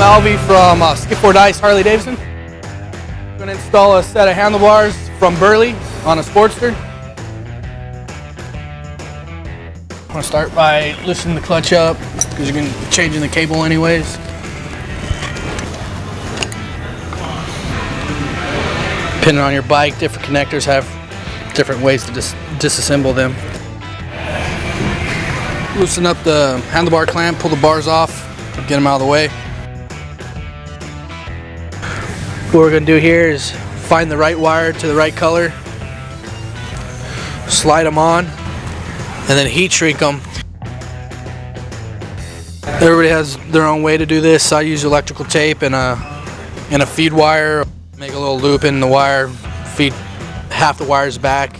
Salvi from Skip or Dice Harley Davidson. I'm going to install a set of handlebars from Burly on a Sportster. I'm going to start by loosening the clutch up because you're going to be changing the cable anyways. Depending on your bike, different connectors have different ways to disassemble them. Loosen up the handlebar clamp, pull the bars off, get them out of the way. What we're going to do here is find the right wire to the right color, slide them on, and then heat shrink them. Everybody has their own way to do this. I use electrical tape and a feed wire. Make a little loop in the wire, feed half the wires back,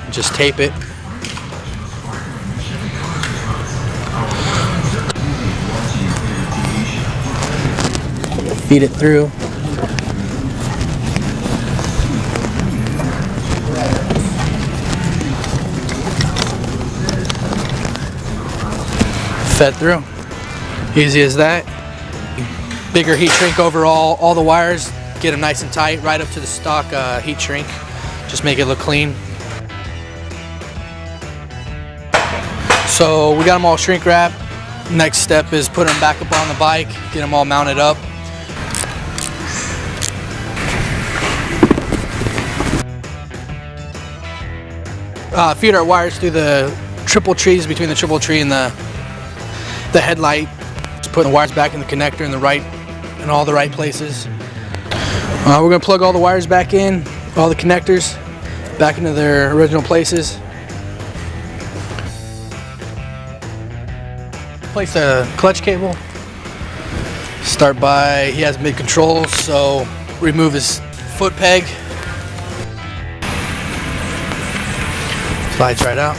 and just tape it. Feed it through. Fed through. Easy as that. Bigger heat shrink over all the wires. Get them nice and tight, right up to the stock heat shrink. Just make it look clean. So we got them all shrink wrapped. Next step is put them back up on the bike, get them all mounted up. Feed our wires through the triple trees, between the triple tree and the headlight. Just putting the wires back in the connector in all the right places. We're going to plug all the wires back in, all the connectors back into their original places. Place the clutch cable. Start by, he has mid controls, so remove his foot peg. Slides right out.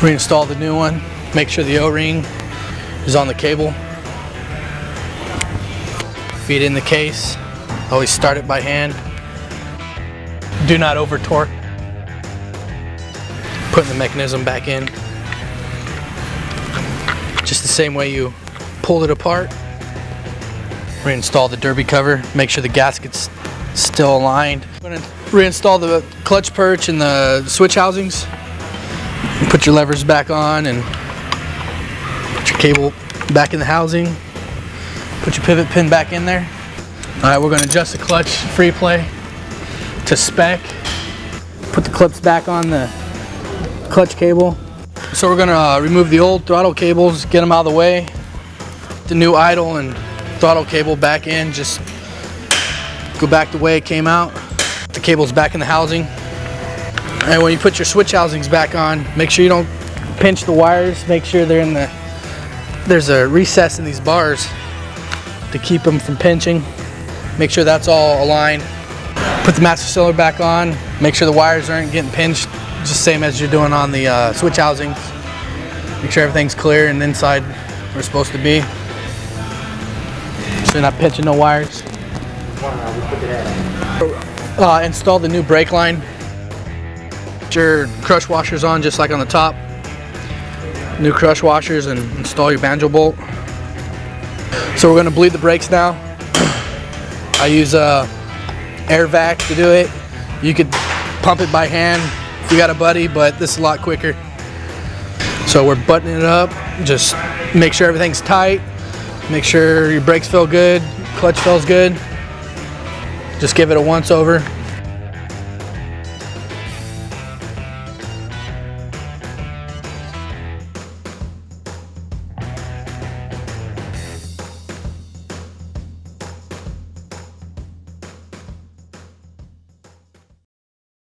Reinstall the new one. Make sure the O-ring is on the cable. Feed in the case. Always start it by hand. Do not over torque. Putting the mechanism back in. Just the same way you pulled it apart. Reinstall the derby cover. Make sure the gasket's still aligned. I'm going to reinstall the clutch perch and the switch housings. Put your levers back on and put your cable back in the housing. Put your pivot pin back in there. Alright, we're going to adjust the clutch free play to spec. Put the clips back on the clutch cable. So we're going to remove the old throttle cables, get them out of the way. The new idle and throttle cable back in, just go back the way it came out. The cable's back in the housing. And when you put your switch housings back on, make sure you don't pinch the wires. Make sure they're in there's a recess in these bars to keep them from pinching. Make sure that's all aligned. Put the master cylinder back on. Make sure the wires aren't getting pinched, just same as you're doing on the switch housings. Make sure everything's clear and inside where it's supposed to be. So you're not pinching no wires. Install the new brake line. Put your crush washers on just like on the top. New crush washers, and install your banjo bolt. So we're going to bleed the brakes now. I use air vac to do it. You could pump it by hand if you got a buddy, but this is a lot quicker. So we're buttoning it up. Just make sure everything's tight. Make sure your brakes feel good, clutch feels good. Just give it a once over.